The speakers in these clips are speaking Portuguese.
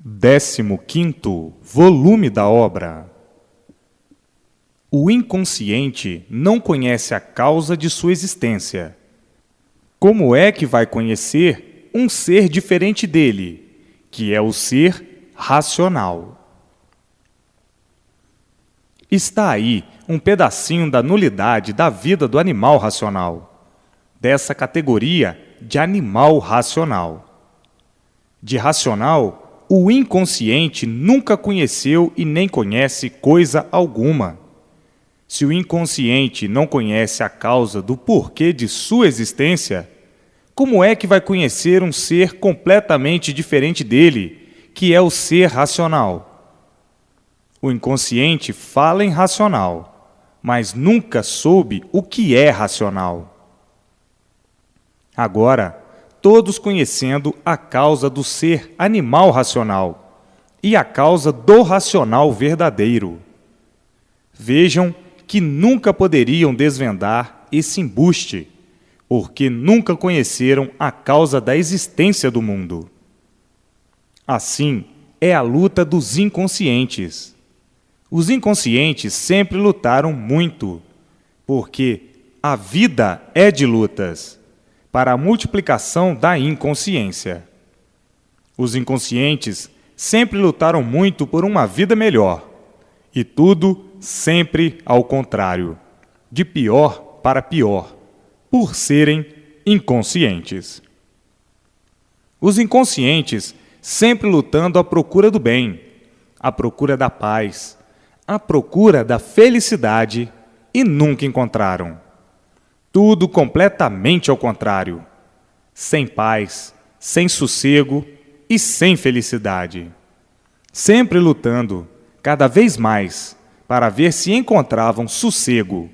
15º volume da obra. O inconsciente não conhece a causa de sua existência. Como é que vai conhecer um ser diferente dele, que é o ser racional? Está aí um pedacinho da nulidade da vida do animal racional, dessa categoria de animal racional. De racional, o inconsciente nunca conheceu e nem conhece coisa alguma. Se o inconsciente não conhece a causa do porquê de sua existência, como é que vai conhecer um ser completamente diferente dele, que é o ser racional? O inconsciente fala em racional, mas nunca soube o que é racional. Agora, todos conhecendo a causa do ser animal racional e a causa do racional verdadeiro. Vejam que nunca poderiam desvendar esse embuste, porque nunca conheceram a causa da existência do mundo. Assim, é a luta dos inconscientes. Os inconscientes sempre lutaram muito, porque a vida é de lutas, para a multiplicação da inconsciência. Os inconscientes sempre lutaram muito por uma vida melhor, e tudo sempre ao contrário, de pior para pior, por serem inconscientes. Os inconscientes sempre lutando à procura do bem, à procura da paz, à procura da felicidade, e nunca encontraram. Tudo completamente ao contrário, sem paz, sem sossego e sem felicidade. Sempre lutando, cada vez mais, para ver se encontravam sossego.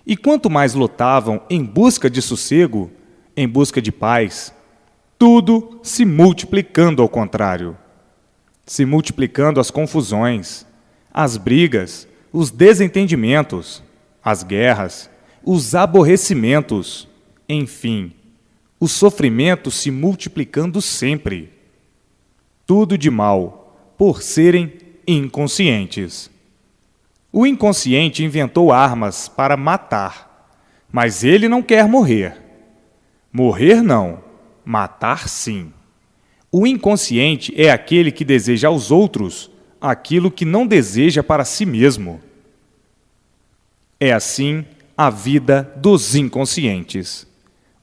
E quanto mais lutavam em busca de sossego, em busca de paz, tudo se multiplicando ao contrário. Se multiplicando as confusões, as brigas, os desentendimentos, as guerras, os aborrecimentos, enfim, o sofrimento se multiplicando sempre. Tudo de mal, por serem inconscientes. O inconsciente inventou armas para matar, mas ele não quer morrer. Morrer não, matar sim. O inconsciente é aquele que deseja aos outros aquilo que não deseja para si mesmo. É assim a vida dos inconscientes.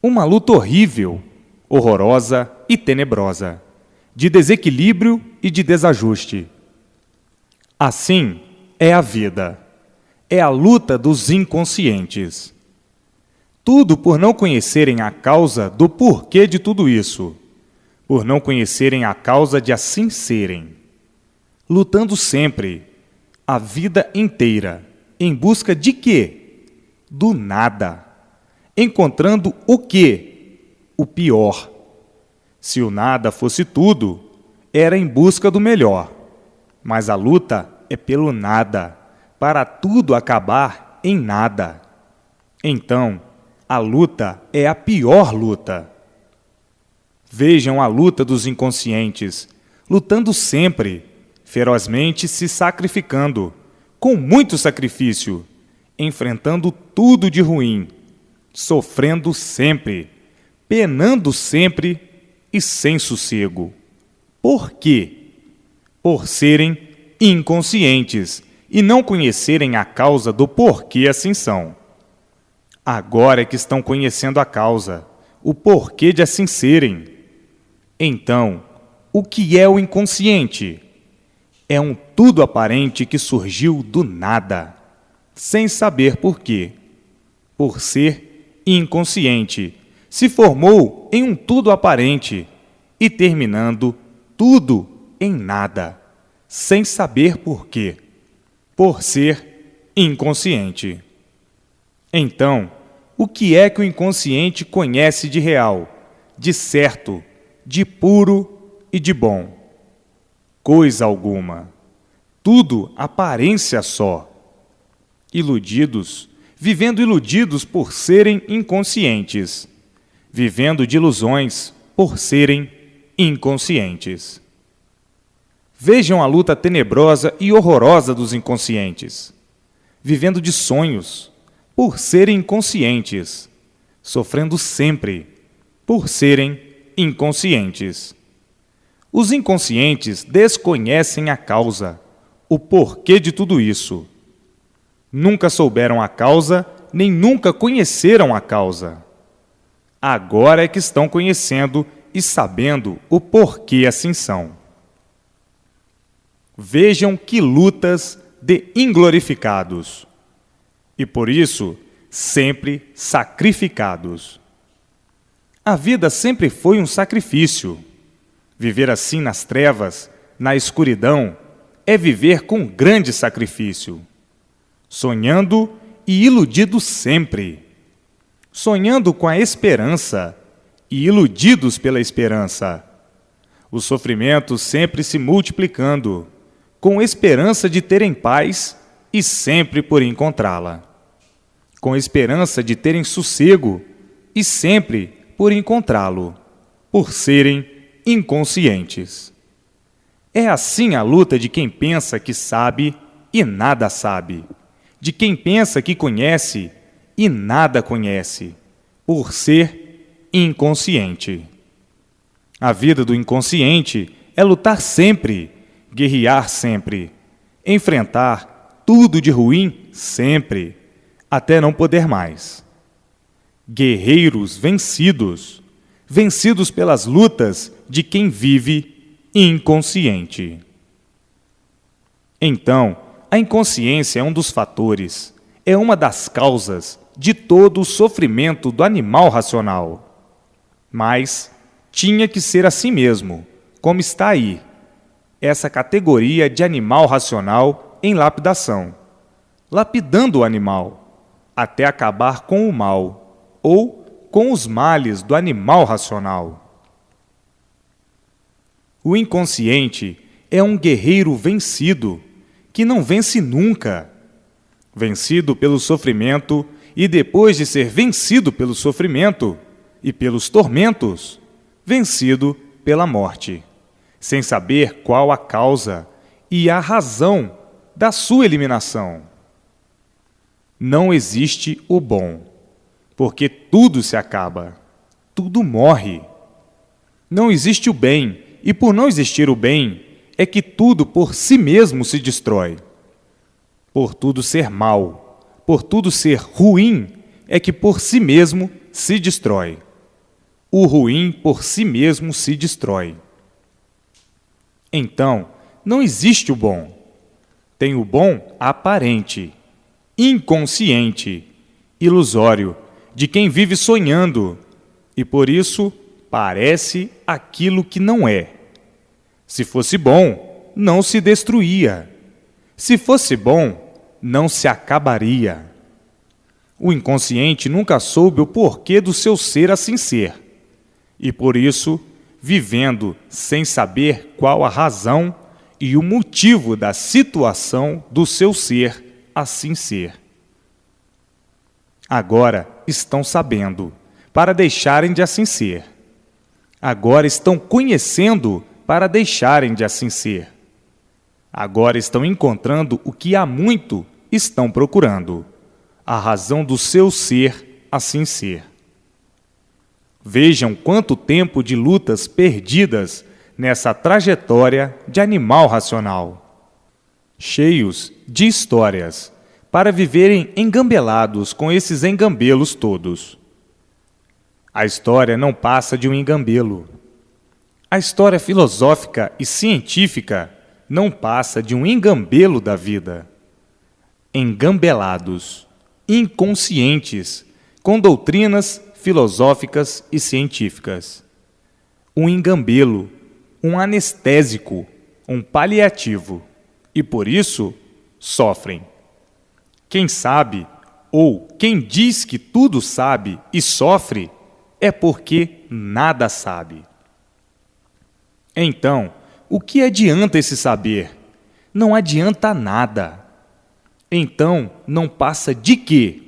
Uma luta horrível, horrorosa e tenebrosa, de desequilíbrio e de desajuste. Assim é a vida. É a luta dos inconscientes. Tudo por não conhecerem a causa do porquê de tudo isso, por não conhecerem a causa de assim serem. Lutando sempre, a vida inteira, em busca de quê? Do nada. Encontrando o quê? O pior. Se o nada fosse tudo, era em busca do melhor. Mas a luta é pelo nada, para tudo acabar em nada. Então, a luta é a pior luta. Vejam a luta dos inconscientes, lutando sempre, ferozmente se sacrificando, com muito sacrifício, enfrentando tudo de ruim, sofrendo sempre, penando sempre e sem sossego. Por quê? Por serem inconscientes e não conhecerem a causa do porquê assim são. Agora é que estão conhecendo a causa, o porquê de assim serem. Então, o que é o inconsciente? É um tudo aparente que surgiu do nada, sem saber por quê. Por ser inconsciente, se formou em um tudo aparente e terminando tudo em nada, sem saber por quê. Por ser inconsciente. Então, o que é que o inconsciente conhece de real, de certo, de puro e de bom? Coisa alguma. Tudo aparência só. Iludidos, vivendo iludidos por serem inconscientes, vivendo de ilusões por serem inconscientes. Vejam a luta tenebrosa e horrorosa dos inconscientes, vivendo de sonhos, por serem inconscientes, sofrendo sempre, por serem inconscientes. Os inconscientes desconhecem a causa, o porquê de tudo isso. Nunca souberam a causa, nem nunca conheceram a causa. Agora é que estão conhecendo e sabendo o porquê assim são. Vejam que lutas de inglorificados, e por isso sempre sacrificados. A vida sempre foi um sacrifício. Viver assim nas trevas, na escuridão, é viver com grande sacrifício. Sonhando e iludido sempre. Sonhando com a esperança e iludidos pela esperança. Os sofrimentos sempre se multiplicando, com esperança de terem paz e sempre por encontrá-la. Com esperança de terem sossego e sempre por encontrá-lo, por serem inconscientes. É assim a luta de quem pensa que sabe e nada sabe, de quem pensa que conhece e nada conhece, por ser inconsciente. A vida do inconsciente é lutar sempre, guerrear sempre, enfrentar tudo de ruim sempre, até não poder mais. Guerreiros vencidos, vencidos pelas lutas de quem vive inconsciente. Então, a inconsciência é um dos fatores, é uma das causas de todo o sofrimento do animal racional. Mas tinha que ser assim mesmo, como está aí, essa categoria de animal racional em lapidação, lapidando o animal, até acabar com o mal, ou com os males do animal racional. O inconsciente é um guerreiro vencido, que não vence nunca, vencido pelo sofrimento e depois de ser vencido pelo sofrimento e pelos tormentos, vencido pela morte, sem saber qual a causa e a razão da sua eliminação. Não existe o bom, porque tudo se acaba, tudo morre. Não existe o bem, e por não existir o bem, é que tudo por si mesmo se destrói. Por tudo ser mal, por tudo ser ruim, é que por si mesmo se destrói. O ruim por si mesmo se destrói. Então, não existe o bom. Tem o bom aparente, inconsciente, ilusório, de quem vive sonhando, e por isso parece aquilo que não é. Se fosse bom, não se destruía. Se fosse bom, não se acabaria. O inconsciente nunca soube o porquê do seu ser assim ser, e por isso, vivendo sem saber qual a razão e o motivo da situação do seu ser assim ser. Agora estão sabendo, para deixarem de assim ser. Agora estão conhecendo, para deixarem de assim ser. Agora estão encontrando o que há muito estão procurando, a razão do seu ser assim ser. Vejam quanto tempo de lutas perdidas nessa trajetória de animal racional, cheios de histórias, para viverem engambelados com esses engambelos todos. A história não passa de um engambelo. A história filosófica e científica não passa de um engambelo da vida. Engambelados, inconscientes, com doutrinas filosóficas e científicas. Um engambelo, um anestésico, um paliativo, e por isso sofrem. Quem sabe, ou quem diz que tudo sabe e sofre, é porque nada sabe. Então, o que adianta esse saber? Não adianta nada. Então, não passa de quê?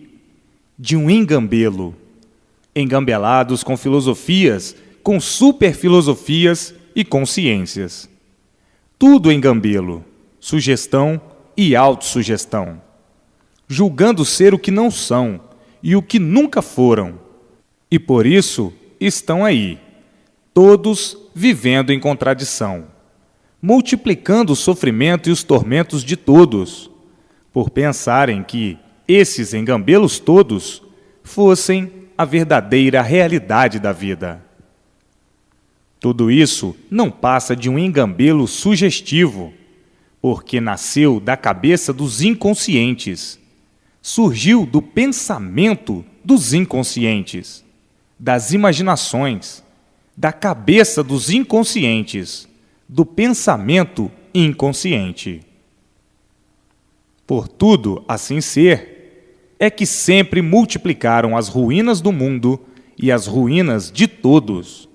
De um engambelo. Engambelados com filosofias, com superfilosofias e com ciências. tudo engambelo, sugestão e autossugestão, julgando ser o que não são e o que nunca foram. E por isso estão aí, todos vivendo em contradição, multiplicando o sofrimento e os tormentos de todos, por pensarem que esses engambelos todos fossem a verdadeira realidade da vida. Tudo isso não passa de um engambelo sugestivo, porque nasceu da cabeça dos inconscientes, surgiu do pensamento dos inconscientes, das imaginações, da cabeça dos inconscientes, do pensamento inconsciente. Por tudo assim ser, é que sempre multiplicaram as ruínas do mundo e as ruínas de todos.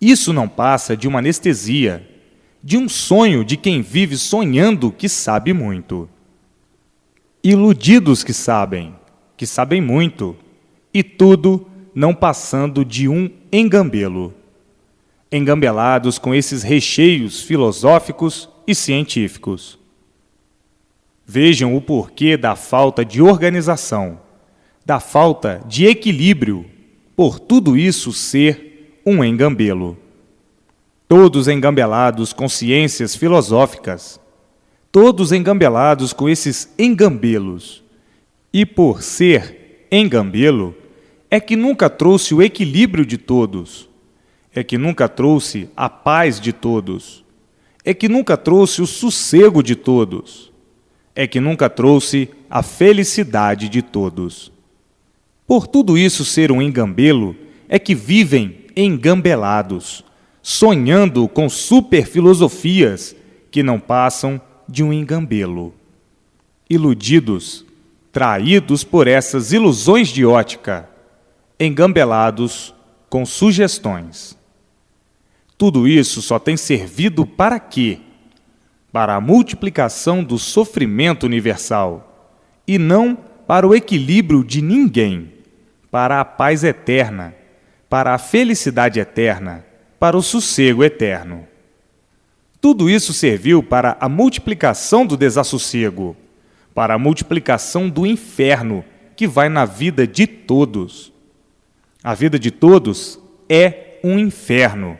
Isso não passa de uma anestesia, de um sonho de quem vive sonhando que sabe muito. Iludidos que sabem muito, e tudo não passando de um engambelo. Engambelados com esses recheios filosóficos e científicos. Vejam o porquê da falta de organização, da falta de equilíbrio, por tudo isso ser um engambelo. Todos engambelados com ciências filosóficas, todos engambelados com esses engambelos. E por ser engambelo, é que nunca trouxe o equilíbrio de todos, é que nunca trouxe a paz de todos, é que nunca trouxe o sossego de todos, é que nunca trouxe a felicidade de todos. Por tudo isso ser um engambelo, é que vivem engambelados, sonhando com superfilosofias que não passam de um engambelo. Iludidos, traídos por essas ilusões de ótica, engambelados com sugestões. Tudo isso só tem servido para quê? Para a multiplicação do sofrimento universal, e não para o equilíbrio de ninguém, para a paz eterna, para a felicidade eterna, para o sossego eterno. Tudo isso serviu para a multiplicação do desassossego, para a multiplicação do inferno que vai na vida de todos. A vida de todos é um inferno,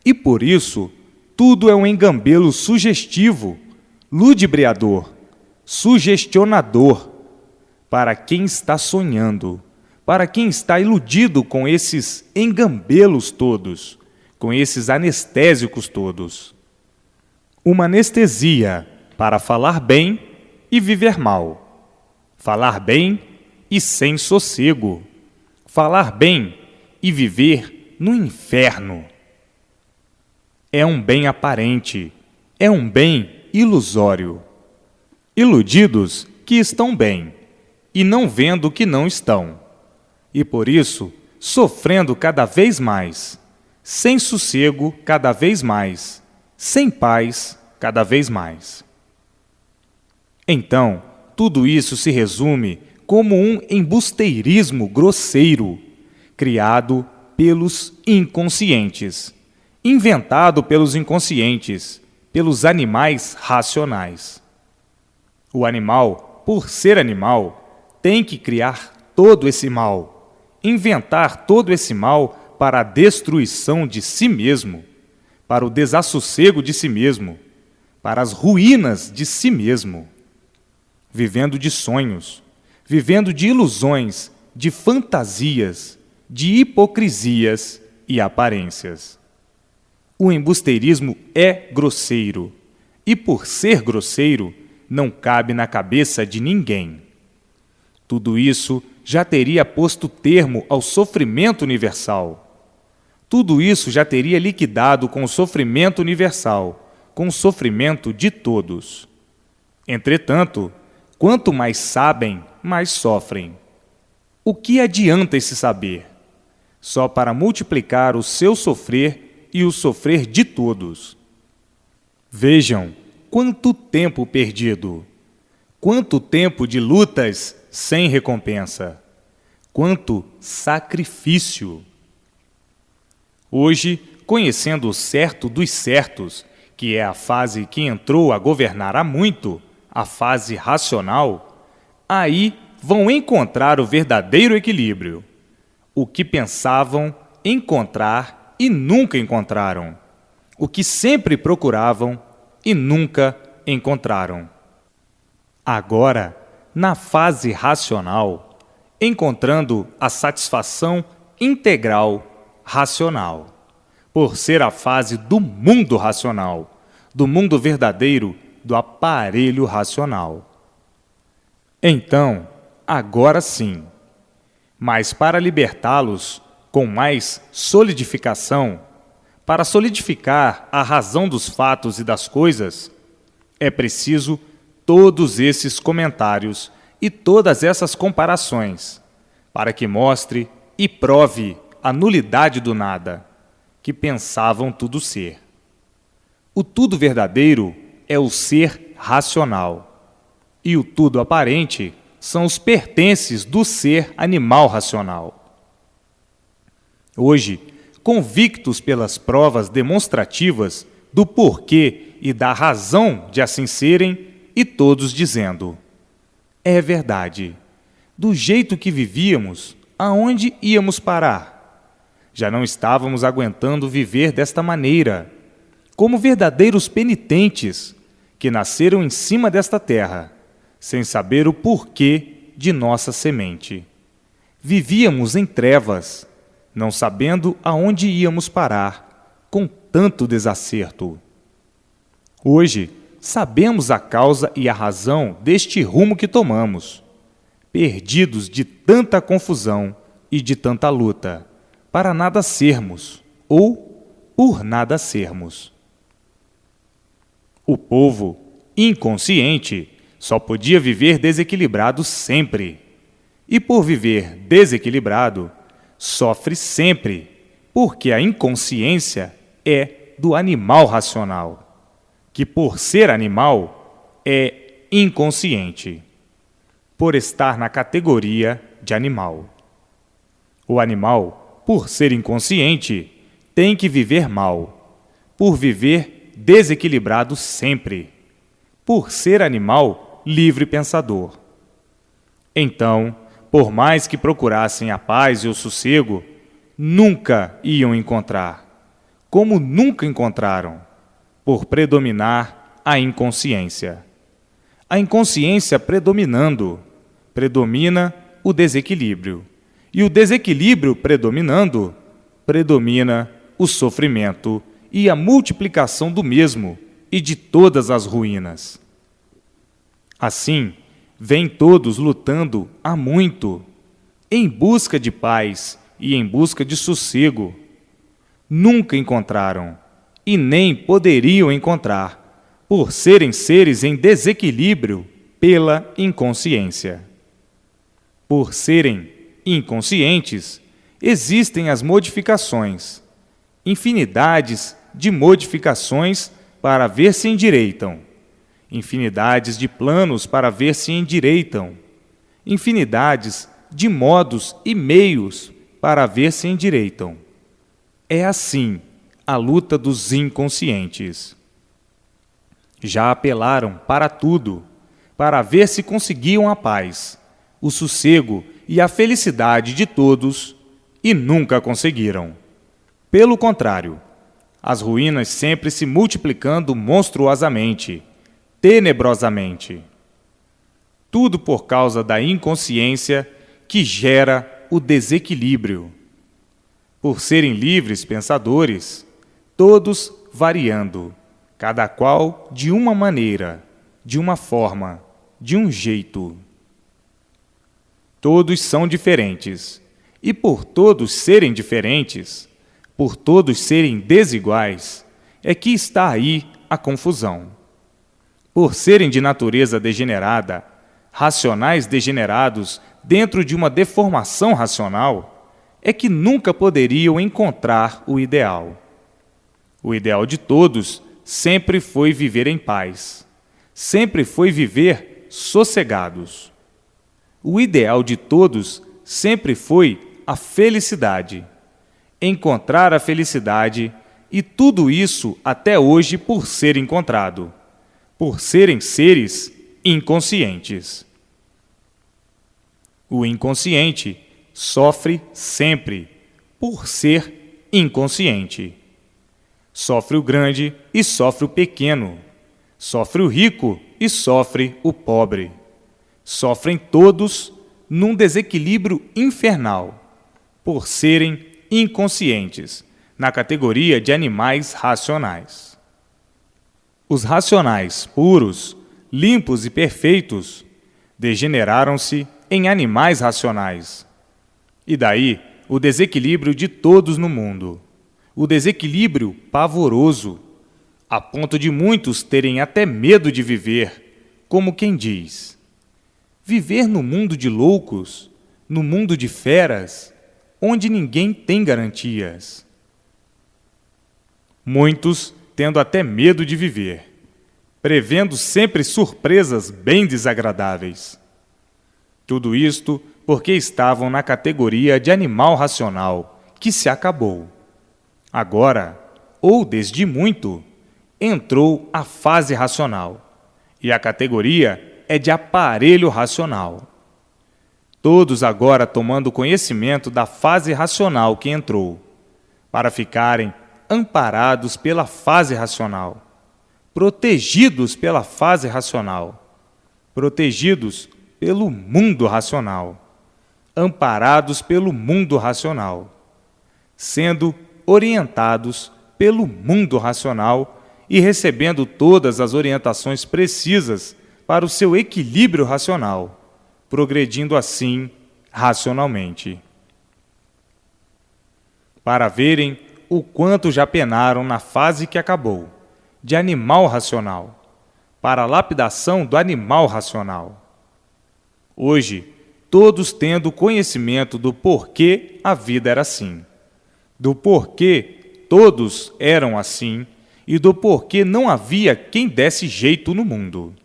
e por isso tudo é um engambelo sugestivo, ludibriador, sugestionador, para quem está sonhando, para quem está iludido com esses engambelos todos, com esses anestésicos todos. Uma anestesia para falar bem e viver mal, falar bem e sem sossego, falar bem e viver no inferno. É um bem aparente, é um bem ilusório. Iludidos que estão bem, e não vendo que não estão, e por isso sofrendo cada vez mais, sem sossego cada vez mais, sem paz cada vez mais. Então, tudo isso se resume como um embusteirismo grosseiro, criado pelos inconscientes, inventado pelos inconscientes, pelos animais racionais. O animal, por ser animal, tem que criar todo esse mal, inventar todo esse mal para a destruição de si mesmo, para o desassossego de si mesmo, para as ruínas de si mesmo, vivendo de sonhos, vivendo de ilusões, de fantasias, de hipocrisias e aparências. O embusteirismo é grosseiro, e por ser grosseiro, não cabe na cabeça de ninguém. Tudo isso já teria posto termo ao sofrimento universal. Tudo isso já teria liquidado com o sofrimento universal, com o sofrimento de todos. Entretanto, quanto mais sabem, mais sofrem. O que adianta esse saber? Só para multiplicar o seu sofrer e o sofrer de todos. Vejam quanto tempo perdido, quanto tempo de lutas sem recompensa, quanto sacrifício. Hoje, conhecendo o certo dos certos, que é a fase que entrou a governar há muito, a fase racional, aí vão encontrar o verdadeiro equilíbrio, o que pensavam encontrar e nunca encontraram, o que sempre procuravam e nunca encontraram. Agora, na fase racional, encontrando a satisfação integral racional, por ser a fase do mundo racional, do mundo verdadeiro, do aparelho racional. Então, agora sim, mas para libertá-los com mais solidificação, para solidificar a razão dos fatos e das coisas, é preciso todos esses comentários e todas essas comparações, para que mostre e prove a nulidade do nada, que pensavam tudo ser. O tudo verdadeiro é o ser racional, e o tudo aparente são os pertences do ser animal racional. Hoje, convictos pelas provas demonstrativas do porquê e da razão de assim serem, e todos dizendo: é verdade, do jeito que vivíamos, aonde íamos parar? Já não estávamos aguentando viver desta maneira, como verdadeiros penitentes que nasceram em cima desta terra, sem saber o porquê de nossa semente. Vivíamos em trevas, não sabendo aonde íamos parar, com tanto desacerto. Hoje, sabemos a causa e a razão deste rumo que tomamos, perdidos de tanta confusão e de tanta luta, para nada sermos, ou por nada sermos. O povo, inconsciente, só podia viver desequilibrado sempre, e por viver desequilibrado, sofre sempre, porque a inconsciência é do animal racional, que por ser animal é inconsciente, por estar na categoria de animal. O animal, por ser inconsciente, tem que viver mal, por viver desequilibrado sempre, por ser animal livre pensador. Então, por mais que procurassem a paz e o sossego, nunca iam encontrar, como nunca encontraram, por predominar a inconsciência. A inconsciência predominando, predomina o desequilíbrio. E o desequilíbrio predominando, predomina o sofrimento e a multiplicação do mesmo e de todas as ruínas. Assim, vêm todos lutando há muito, em busca de paz e em busca de sossego. Nunca encontraram, e nem poderiam encontrar, por serem seres em desequilíbrio pela inconsciência. Por serem inconscientes, existem as modificações, infinidades de modificações para ver se endireitam, infinidades de planos para ver se endireitam, infinidades de modos e meios para ver se endireitam. É assim a luta dos inconscientes. Já apelaram para tudo, para ver se conseguiam a paz, o sossego e a felicidade de todos, e nunca conseguiram. Pelo contrário, as ruínas sempre se multiplicando monstruosamente, tenebrosamente. Tudo por causa da inconsciência que gera o desequilíbrio. Por serem livres pensadores, todos variando, cada qual de uma maneira, de uma forma, de um jeito. Todos são diferentes, e por todos serem diferentes, por todos serem desiguais, é que está aí a confusão. Por serem de natureza degenerada, racionais degenerados dentro de uma deformação racional, é que nunca poderiam encontrar o ideal. O ideal de todos sempre foi viver em paz, sempre foi viver sossegados. O ideal de todos sempre foi a felicidade, encontrar a felicidade e tudo isso até hoje por ser encontrado, por serem seres inconscientes. O inconsciente sofre sempre por ser inconsciente. Sofre o grande e sofre o pequeno. Sofre o rico e sofre o pobre. Sofrem todos num desequilíbrio infernal, por serem inconscientes, na categoria de animais racionais. Os racionais puros, limpos e perfeitos, degeneraram-se em animais racionais. E daí o desequilíbrio de todos no mundo, o desequilíbrio pavoroso, a ponto de muitos terem até medo de viver, como quem diz: viver no mundo de loucos, no mundo de feras, onde ninguém tem garantias. Muitos tendo até medo de viver, prevendo sempre surpresas bem desagradáveis. Tudo isto porque estavam na categoria de animal racional, que se acabou. Agora, ou desde muito, entrou a fase racional, e a categoria é de aparelho racional. Todos agora tomando conhecimento da fase racional que entrou, para ficarem amparados pela fase racional, protegidos pela fase racional, protegidos pelo mundo racional, amparados pelo mundo racional, sendo orientados pelo mundo racional e recebendo todas as orientações precisas para o seu equilíbrio racional, progredindo assim racionalmente. Para verem o quanto já penaram na fase que acabou, de animal racional, para a lapidação do animal racional. Hoje, todos tendo conhecimento do porquê a vida era assim, do porquê todos eram assim e do porquê não havia quem desse jeito no mundo.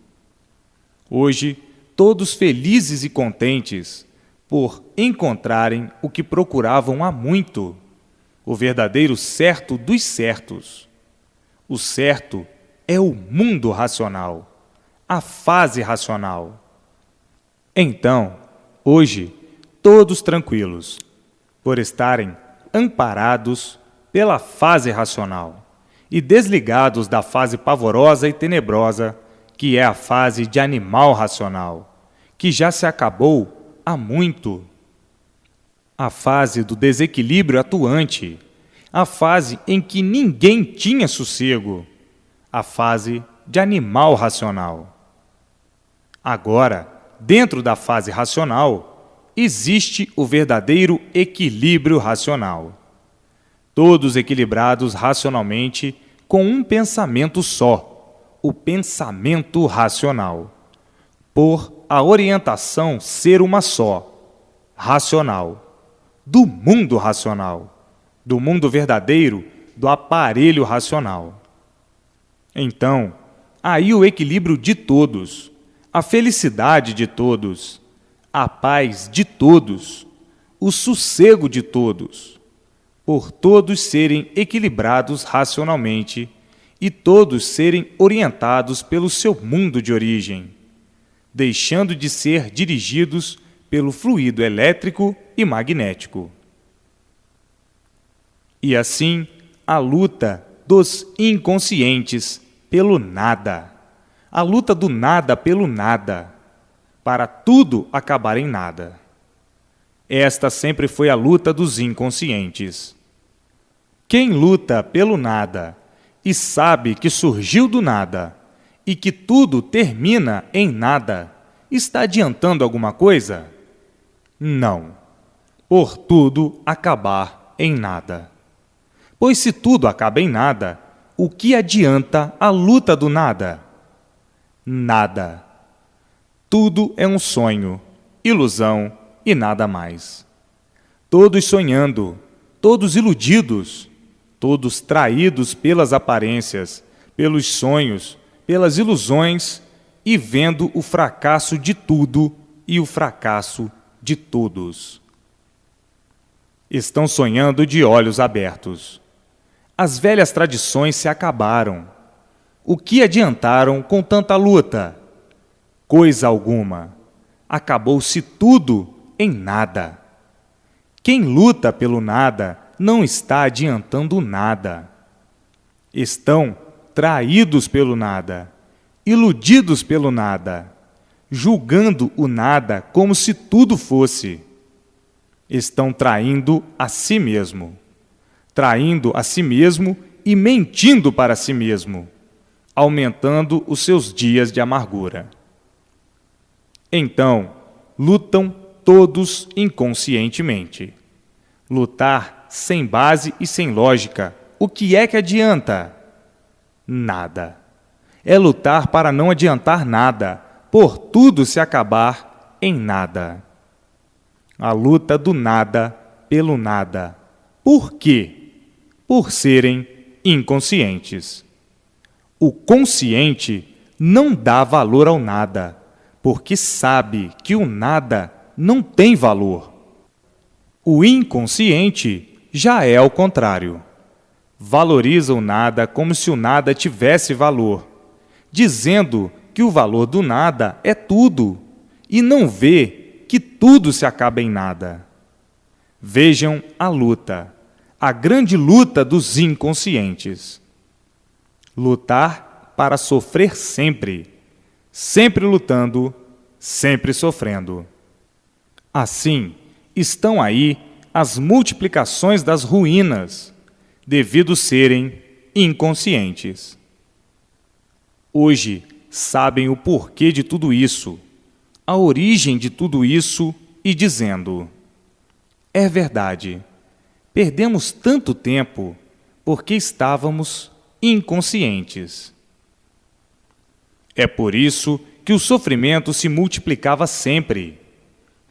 Hoje, todos felizes e contentes por encontrarem o que procuravam há muito, o verdadeiro certo dos certos. O certo é o mundo racional, a fase racional. Então, hoje, todos tranquilos, por estarem amparados pela fase racional e desligados da fase pavorosa e tenebrosa, que é a fase de animal racional, que já se acabou há muito. A fase do desequilíbrio atuante, a fase em que ninguém tinha sossego, a fase de animal racional. Agora, dentro da fase racional, existe o verdadeiro equilíbrio racional. Todos equilibrados racionalmente com um pensamento só, o pensamento racional, por a orientação ser uma só, racional, do mundo racional, do mundo verdadeiro, do aparelho racional. Então, aí o equilíbrio de todos, a felicidade de todos, a paz de todos, o sossego de todos, por todos serem equilibrados racionalmente e todos serem orientados pelo seu mundo de origem, deixando de ser dirigidos pelo fluido elétrico e magnético. E assim, a luta dos inconscientes pelo nada, a luta do nada pelo nada, para tudo acabar em nada. Esta sempre foi a luta dos inconscientes. Quem luta pelo nada e sabe que surgiu do nada e que tudo termina em nada, está adiantando alguma coisa? Não, por tudo acabar em nada. Pois se tudo acaba em nada, o que adianta a luta do nada? Nada. Tudo é um sonho, ilusão e nada mais. Todos sonhando, todos iludidos, todos traídos pelas aparências, pelos sonhos, pelas ilusões e vendo o fracasso de tudo e o fracasso de todos. Estão sonhando de olhos abertos. As velhas tradições se acabaram. O que adiantaram com tanta luta? Coisa alguma. Acabou-se tudo em nada. Quem luta pelo nada não está adiantando nada. Estão traídos pelo nada, iludidos pelo nada, julgando o nada como se tudo fosse. Estão traindo a si mesmo e mentindo para si mesmo, aumentando os seus dias de amargura. Então, lutam todos inconscientemente. Lutar sem base e sem lógica, o que é que adianta? Nada. É lutar para não adiantar nada, por tudo se acabar em nada. A luta do nada pelo nada. Por quê? Por serem inconscientes. O consciente não dá valor ao nada, porque sabe que o nada não tem valor. O inconsciente já é ao contrário. Valoriza o nada como se o nada tivesse valor, dizendo que o valor do nada é tudo, e não vê que tudo se acaba em nada. Vejam a luta, a grande luta dos inconscientes. Lutar para sofrer sempre, sempre lutando, sempre sofrendo. Assim, estão aí as multiplicações das ruínas, devido serem inconscientes. Hoje sabem o porquê de tudo isso, a origem de tudo isso, e dizendo: é verdade, perdemos tanto tempo porque estávamos inconscientes. É por isso que o sofrimento se multiplicava sempre,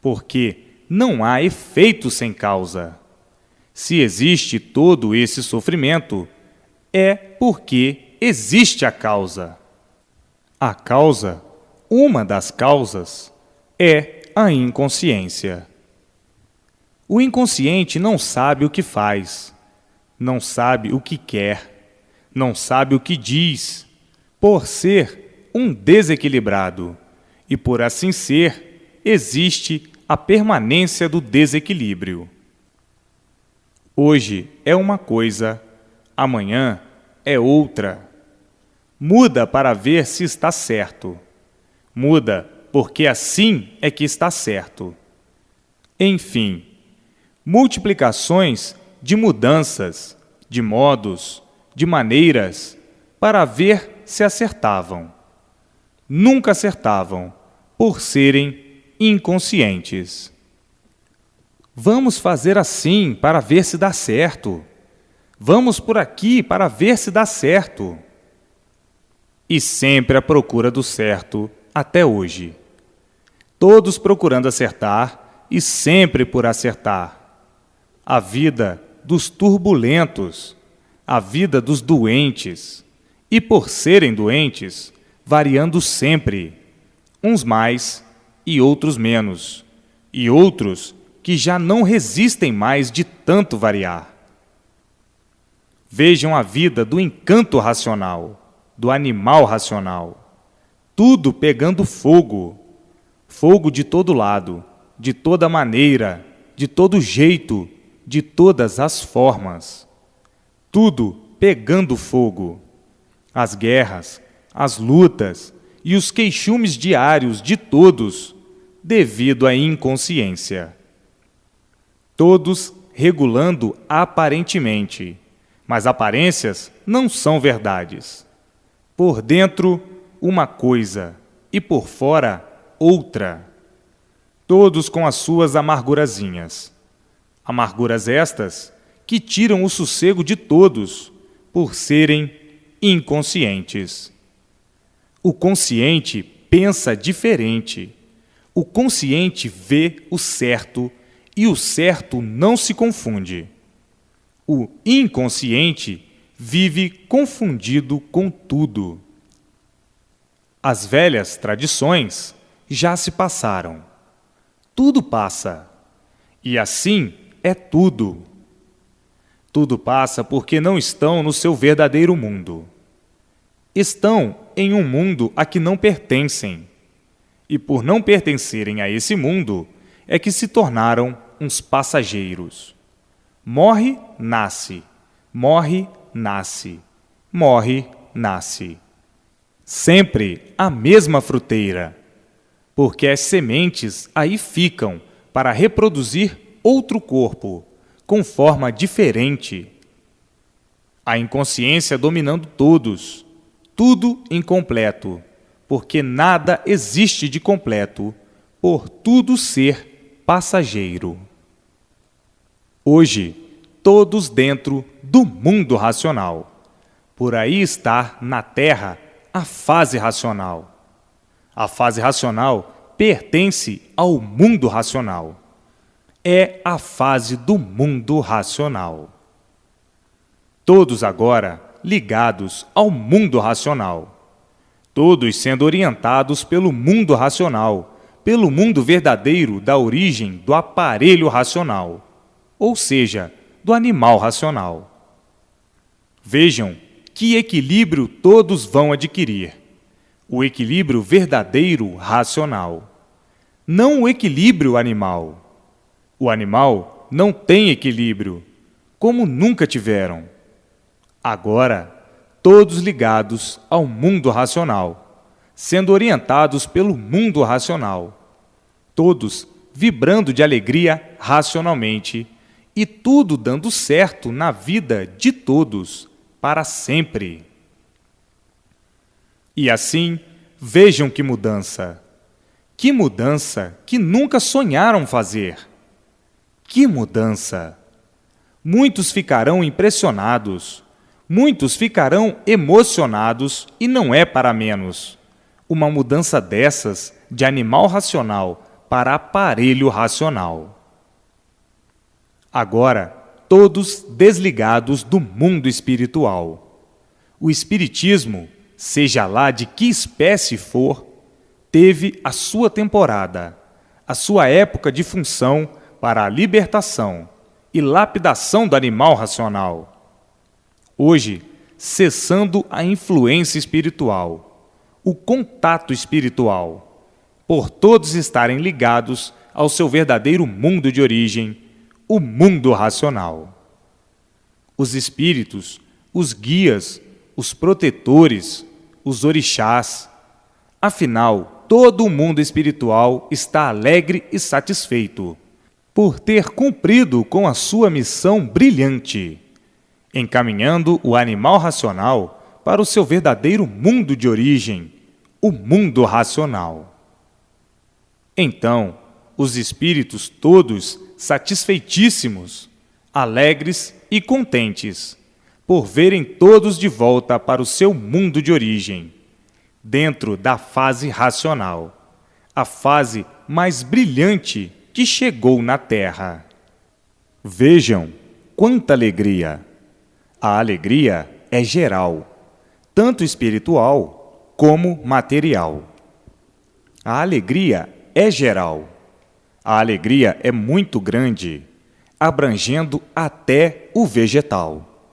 porque não há efeito sem causa. Se existe todo esse sofrimento, é porque existe a causa. A causa, uma das causas, é a inconsciência. O inconsciente não sabe o que faz, não sabe o que quer, não sabe o que diz, por ser um desequilibrado, e por assim ser, existe a permanência do desequilíbrio. Hoje é uma coisa, amanhã é outra. Muda para ver se está certo. Muda porque assim é que está certo. Enfim, multiplicações de mudanças, de modos, de maneiras, para ver se acertavam. Nunca acertavam, por serem inconscientes. Vamos fazer assim para ver se dá certo. Vamos por aqui para ver se dá certo. E sempre à procura do certo até hoje. Todos procurando acertar e sempre por acertar. A vida dos turbulentos, a vida dos doentes. E por serem doentes, variando sempre, uns mais e outros menos, e outros que já não resistem mais de tanto variar. Vejam a vida do encanto racional, do animal racional. Tudo pegando fogo, fogo de todo lado, de toda maneira, de todo jeito, de todas as formas. Tudo pegando fogo. As guerras, as lutas e os queixumes diários de todos, devido à inconsciência. Todos regulando aparentemente, mas aparências não são verdades. Por dentro, uma coisa, e por fora, outra. Todos com as suas amargurazinhas. Amarguras estas que tiram o sossego de todos, por serem inconscientes. O consciente pensa diferente. O consciente vê o certo e o certo não se confunde. O inconsciente vive confundido com tudo. As velhas tradições já se passaram. Tudo passa. E assim é tudo. Tudo passa porque não estão no seu verdadeiro mundo. Estão em um mundo a que não pertencem. E por não pertencerem a esse mundo, é que se tornaram uns passageiros. Morre, nasce. Morre, nasce. Morre, nasce. Sempre a mesma fruteira, porque as sementes aí ficam para reproduzir outro corpo, com forma diferente. A inconsciência dominando todos, tudo incompleto, porque nada existe de completo, por tudo ser passageiro. Hoje, todos dentro do mundo racional. Por aí está, na Terra, a fase racional. A fase racional pertence ao mundo racional. É a fase do mundo racional. Todos agora ligados ao mundo racional. Todos sendo orientados pelo mundo racional, pelo mundo verdadeiro da origem do aparelho racional, ou seja, do animal racional. Vejam que equilíbrio todos vão adquirir. O equilíbrio verdadeiro racional. Não o equilíbrio animal. O animal não tem equilíbrio, como nunca tiveram. Agora, todos ligados ao mundo racional, sendo orientados pelo mundo racional. Todos vibrando de alegria racionalmente e tudo dando certo na vida de todos, para sempre. E assim, vejam que mudança que nunca sonharam fazer. Que mudança! Muitos ficarão impressionados, muitos ficarão emocionados e não é para menos. Uma mudança dessas de animal racional para aparelho racional. Agora, todos desligados do mundo espiritual. O espiritismo, seja lá de que espécie for, teve a sua temporada, a sua época de função para a libertação e lapidação do animal racional. Hoje, cessando a influência espiritual, o contato espiritual, por todos estarem ligados ao seu verdadeiro mundo de origem, o mundo racional. Os espíritos, os guias, os protetores, os orixás. Afinal, todo o mundo espiritual está alegre e satisfeito por ter cumprido com a sua missão brilhante, encaminhando o animal racional para o seu verdadeiro mundo de origem, o mundo racional. Então, os espíritos todos satisfeitíssimos, alegres e contentes, por verem todos de volta para o seu mundo de origem, dentro da fase racional, a fase mais brilhante que chegou na Terra. Vejam quanta alegria! A alegria é geral, tanto espiritual como material. A alegria é geral. A alegria é muito grande, abrangendo até o vegetal.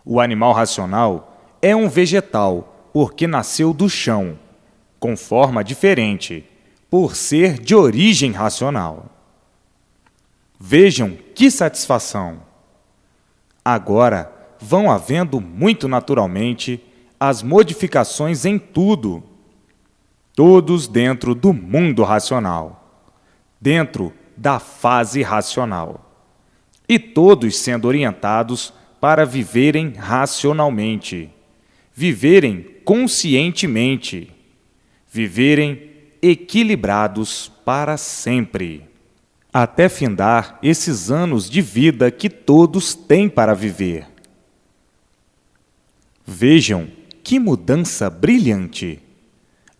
O animal racional é um vegetal porque nasceu do chão, com forma diferente, por ser de origem racional. Vejam que satisfação! Agora vão havendo muito naturalmente as modificações em tudo, todos dentro do mundo racional, dentro da fase racional, e todos sendo orientados para viverem racionalmente, viverem conscientemente, viverem equilibrados para sempre, até findar esses anos de vida que todos têm para viver. Vejam que mudança brilhante!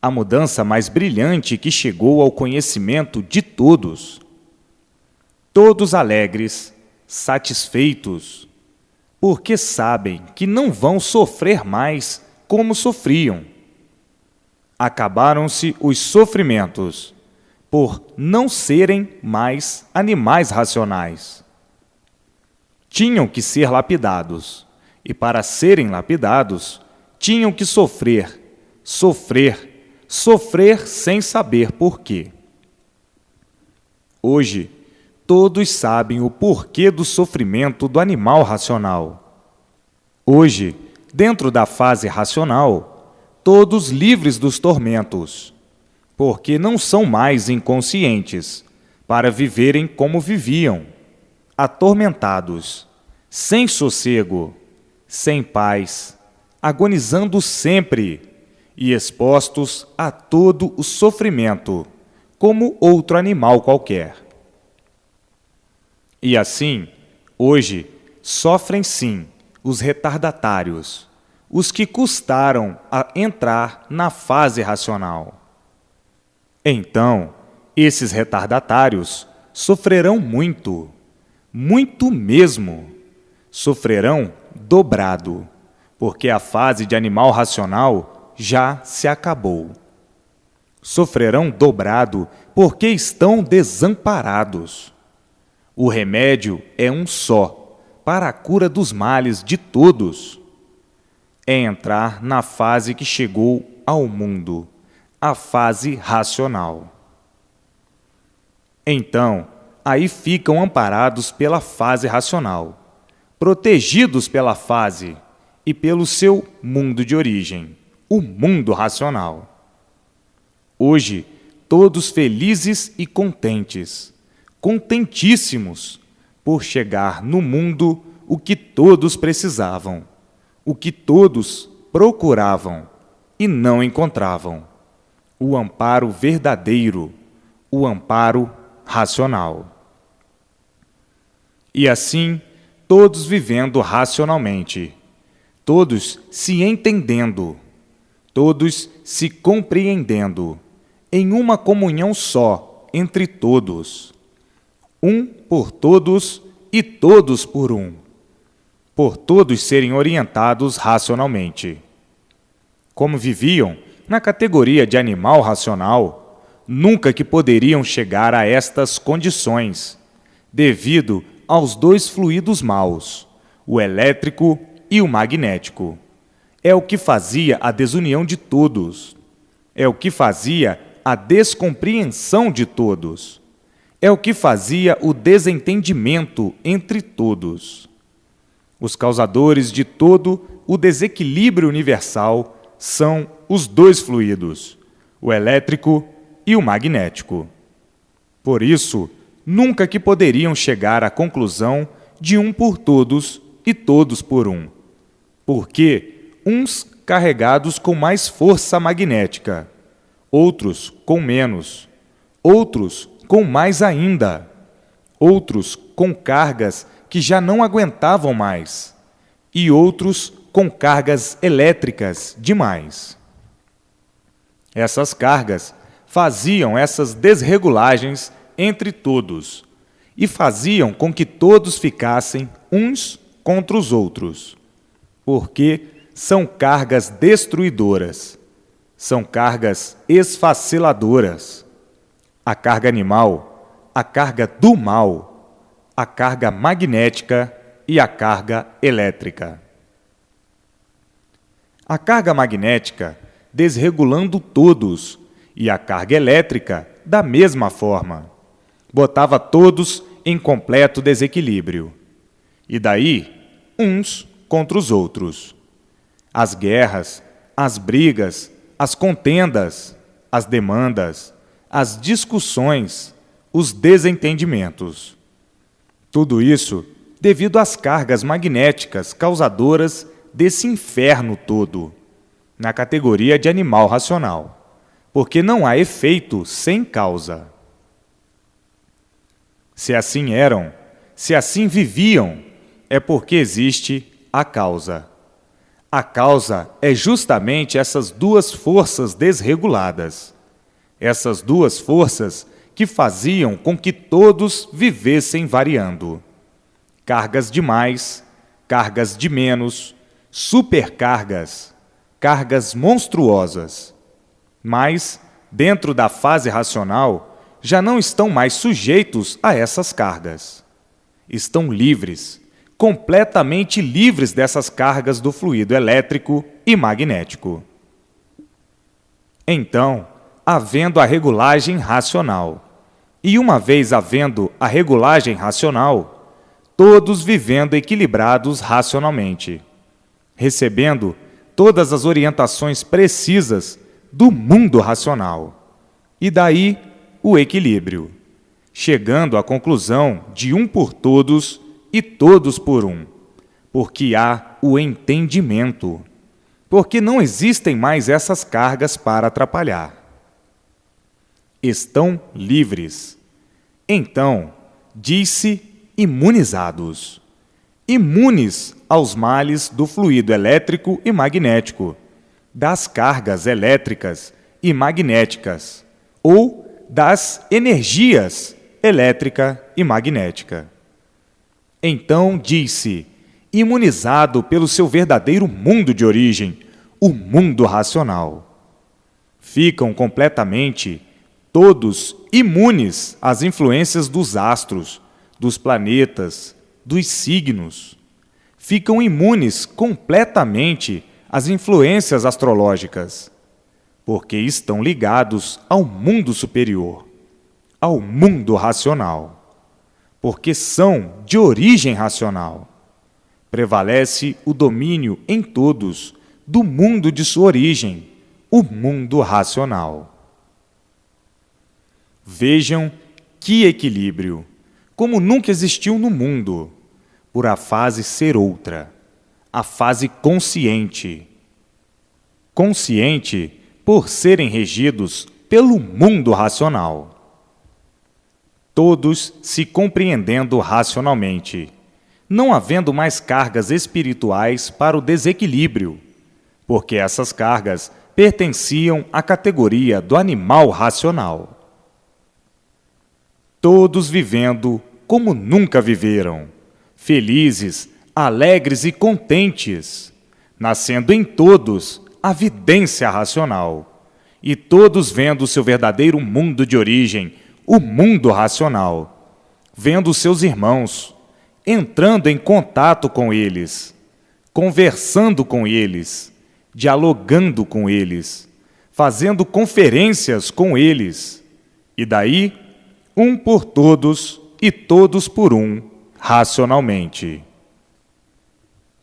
A mudança mais brilhante que chegou ao conhecimento de todos. Todos alegres, satisfeitos, porque sabem que não vão sofrer mais como sofriam. Acabaram-se os sofrimentos, por não serem mais animais racionais. tinham que ser lapidados, e para serem lapidados, tinham que sofrer, sofrer, sofrer sem saber por quê. Hoje, todos sabem o porquê do sofrimento do animal racional. Hoje, dentro da fase racional, todos livres dos tormentos, porque não são mais inconscientes para viverem como viviam, atormentados, sem sossego, sem paz, agonizando sempre e expostos a todo o sofrimento, como outro animal qualquer. E assim, hoje, sofrem sim os retardatários, os que custaram a entrar na fase racional. Então, esses retardatários sofrerão muito, muito mesmo. Sofrerão dobrado, porque a fase de animal racional já se acabou. Sofrerão dobrado porque estão desamparados. O remédio é um só, para a cura dos males de todos. É entrar na fase que chegou ao mundo, a fase racional. Então, aí ficam amparados pela fase racional, protegidos pela fase e pelo seu mundo de origem, o mundo racional. Hoje, todos felizes e contentes, contentíssimos, por chegar no mundo o que todos precisavam, o que todos procuravam e não encontravam, o amparo verdadeiro, o amparo racional. E assim, todos vivendo racionalmente, todos se entendendo, todos se compreendendo, em uma comunhão só entre todos, um por todos e todos por todos serem orientados racionalmente. Como viviam na categoria de animal racional, nunca que poderiam chegar a estas condições, devido aos dois fluidos maus, o elétrico e o magnético. É o que fazia a desunião de todos, é o que fazia a descompreensão de todos, é o que fazia o desentendimento entre todos. Os causadores de todo o desequilíbrio universal são os dois fluidos, o elétrico e o magnético. Por isso, nunca que poderiam chegar à conclusão de um por todos e todos por um, porque uns carregados com mais força magnética, outros com menos, outros com mais ainda, outros com cargas que já não aguentavam mais, e outros com cargas elétricas demais. Essas cargas faziam essas desregulagens entre todos e faziam com que todos ficassem uns contra os outros, porque são cargas destruidoras, são cargas esfaceladoras. A carga animal, a carga do mal, a carga magnética e a carga elétrica. A carga magnética desregulando todos e a carga elétrica da mesma forma. Botava todos em completo desequilíbrio. E daí, uns contra os outros. As guerras, as brigas, as contendas, as demandas, as discussões, os desentendimentos. Tudo isso devido às cargas magnéticas causadoras desse inferno todo, na categoria de animal racional, porque não há efeito sem causa. Se assim eram, se assim viviam, é porque existe a causa. A causa é justamente essas duas forças desreguladas, essas duas forças que faziam com que todos vivessem variando. Cargas de mais, cargas de menos, supercargas, cargas monstruosas. Mas, dentro da fase racional, já não estão mais sujeitos a essas cargas. Estão livres, completamente livres dessas cargas do fluido elétrico e magnético. Então, havendo a regulagem racional, e uma vez havendo a regulagem racional, todos vivendo equilibrados racionalmente, recebendo todas as orientações precisas do mundo racional, e daí o equilíbrio, chegando à conclusão de um por todos e todos por um, porque há o entendimento, porque não existem mais essas cargas para atrapalhar. Estão livres. Então, diz-se imunizados, imunes aos males do fluido elétrico e magnético, das cargas elétricas e magnéticas, ou das energias elétrica e magnética. Então, diz-se, imunizado pelo seu verdadeiro mundo de origem, o mundo racional. Ficam completamente todos imunes às influências dos astros, dos planetas, dos signos. Ficam imunes completamente às influências astrológicas, porque estão ligados ao mundo superior, ao mundo racional, porque são de origem racional. Prevalece o domínio em todos do mundo de sua origem, o mundo racional. Vejam que equilíbrio, como nunca existiu no mundo, por a fase ser outra, a fase consciente. Consciente por serem regidos pelo mundo racional. Todos se compreendendo racionalmente, não havendo mais cargas espirituais para o desequilíbrio, porque essas cargas pertenciam à categoria do animal racional. Todos vivendo como nunca viveram, felizes, alegres e contentes, nascendo em todos a vidência racional, e todos vendo o seu verdadeiro mundo de origem, o mundo racional, vendo seus irmãos, entrando em contato com eles, conversando com eles, dialogando com eles, fazendo conferências com eles, e daí, um por todos e todos por um, racionalmente.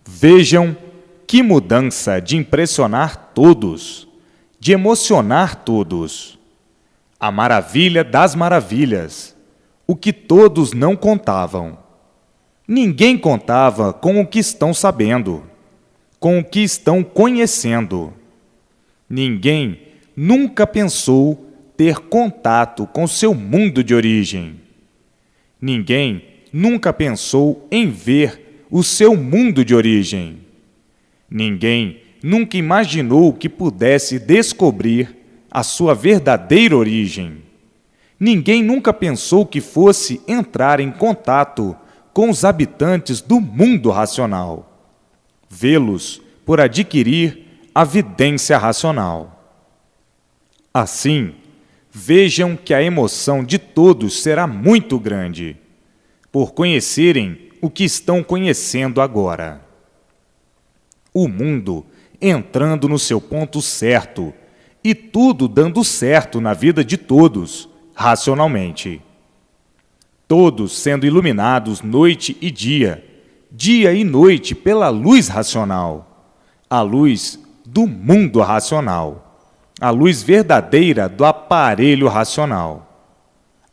Vejam que mudança de impressionar todos, de emocionar todos. A maravilha das maravilhas, o que todos não contavam. Ninguém contava com o que estão sabendo, com o que estão conhecendo. Ninguém nunca pensou ter contato com seu mundo de origem. Ninguém nunca pensou em ver o seu mundo de origem. Ninguém nunca imaginou que pudesse descobrir a sua verdadeira origem. Ninguém nunca pensou que fosse entrar em contato com os habitantes do mundo racional, vê-los por adquirir a vidência racional. Assim, vejam que a emoção de todos será muito grande, por conhecerem o que estão conhecendo agora. O mundo entrando no seu ponto certo e tudo dando certo na vida de todos, racionalmente. Todos sendo iluminados noite e dia e noite pela luz racional, a luz do mundo racional, a luz verdadeira do aparelho racional,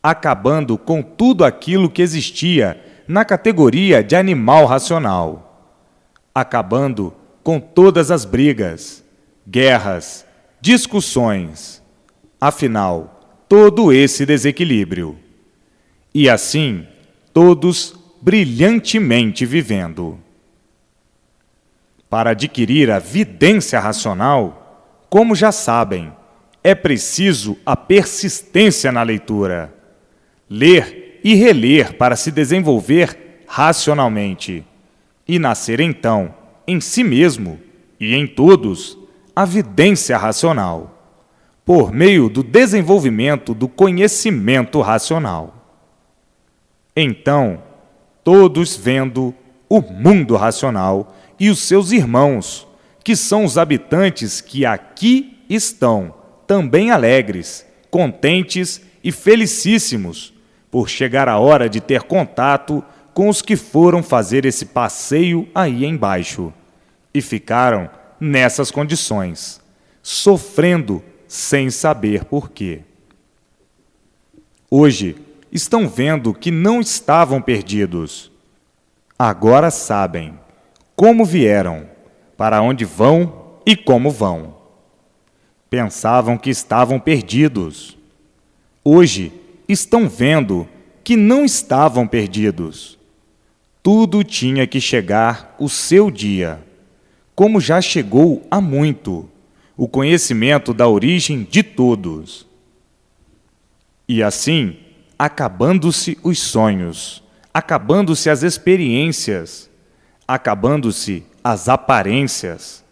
acabando com tudo aquilo que existia na categoria de animal racional, acabando com todas as brigas, guerras, discussões, afinal, todo esse desequilíbrio. E assim, todos brilhantemente vivendo. Para adquirir a vidência racional, como já sabem, é preciso a persistência na leitura. Ler e reler para se desenvolver racionalmente e nascer então, em si mesmo e em todos, a vidência racional, por meio do desenvolvimento do conhecimento racional. Então, todos vendo o mundo racional e os seus irmãos, que são os habitantes que aqui estão, também alegres, contentes e felicíssimos, por chegar a hora de ter contato com os que foram fazer esse passeio aí embaixo, e ficaram nessas condições, sofrendo sem saber por quê. Hoje, estão vendo que não estavam perdidos. Agora sabem como vieram, para onde vão e como vão. Pensavam que estavam perdidos. Hoje, estão vendo que não estavam perdidos. Tudo tinha que chegar o seu dia, como já chegou há muito, o conhecimento da origem de todos. E assim, acabando-se os sonhos, acabando-se as experiências, acabando-se as aparências,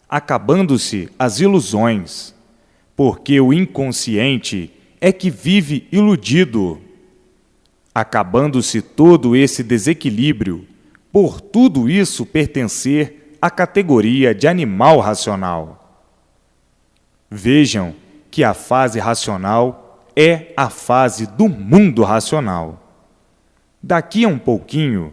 acabando-se as ilusões, porque o inconsciente é que vive iludido, acabando-se todo esse desequilíbrio, por tudo isso pertencer à categoria de animal racional. Vejam que a fase racional é a fase do mundo racional. Daqui a um pouquinho,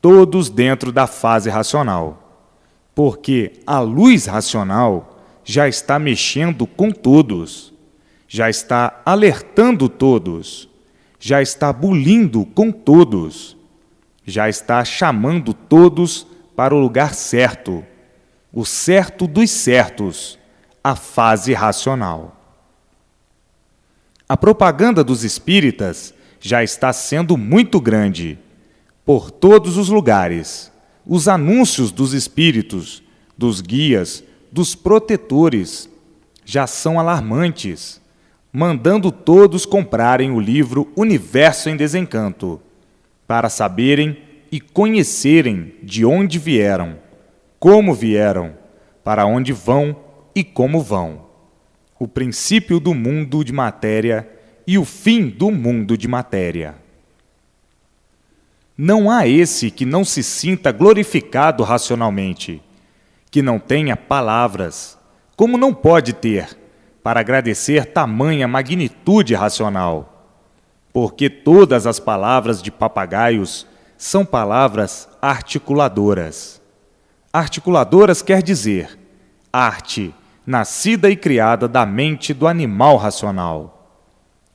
todos dentro da fase racional, porque a luz racional já está mexendo com todos, já está alertando todos, já está bulindo com todos, já está chamando todos para o lugar certo, o certo dos certos, a fase racional. A propaganda dos espíritas já está sendo muito grande, por todos os lugares. Os anúncios dos espíritos, dos guias, dos protetores, já são alarmantes, mandando todos comprarem o livro Universo em Desencanto, para saberem e conhecerem de onde vieram, como vieram, para onde vão e como vão. O princípio do mundo de matéria e o fim do mundo de matéria. Não há esse que não se sinta glorificado racionalmente, que não tenha palavras, como não pode ter, para agradecer tamanha magnitude racional, porque todas as palavras de papagaios são palavras articuladoras. Articuladoras quer dizer arte, nascida e criada da mente do animal racional.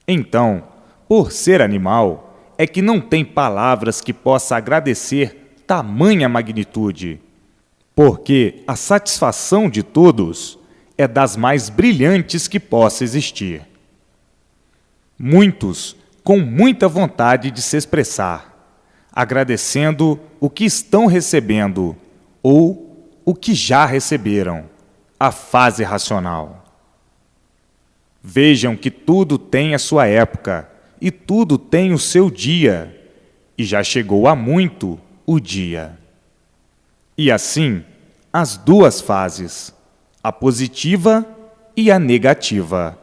Então, por ser animal, é que não tem palavras que possa agradecer tamanha magnitude, porque a satisfação de todos é das mais brilhantes que possa existir. Muitos, com muita vontade de se expressar, agradecendo o que estão recebendo ou o que já receberam, a fase racional. Vejam que tudo tem a sua época e tudo tem o seu dia, e já chegou há muito o dia. E assim, as duas fases, a positiva e a negativa,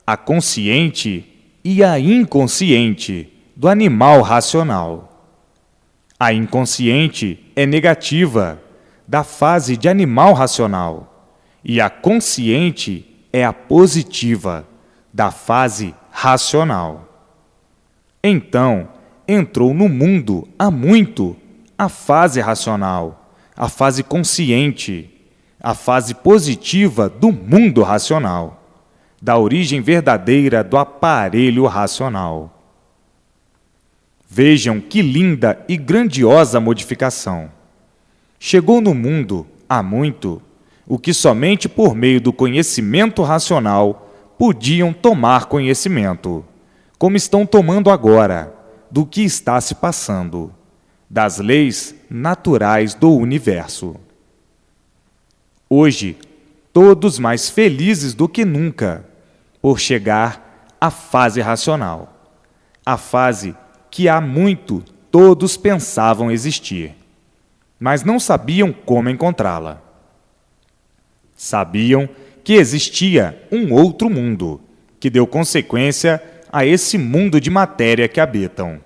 a consciente e a inconsciente do animal racional. A inconsciente é negativa, da fase de animal racional, e a consciente é a positiva, da fase racional. Então, entrou no mundo há muito a fase racional, a fase consciente, a fase positiva do mundo racional, da origem verdadeira do aparelho racional. Vejam que linda e grandiosa modificação. Chegou no mundo há muito o que somente por meio do conhecimento racional podiam tomar conhecimento, como estão tomando agora, do que está se passando, das leis naturais do universo. Hoje, todos mais felizes do que nunca, por chegar à fase racional, a fase que há muito todos pensavam existir, mas não sabiam como encontrá-la. Sabiam que existia um outro mundo, que deu consequência a esse mundo de matéria que habitam.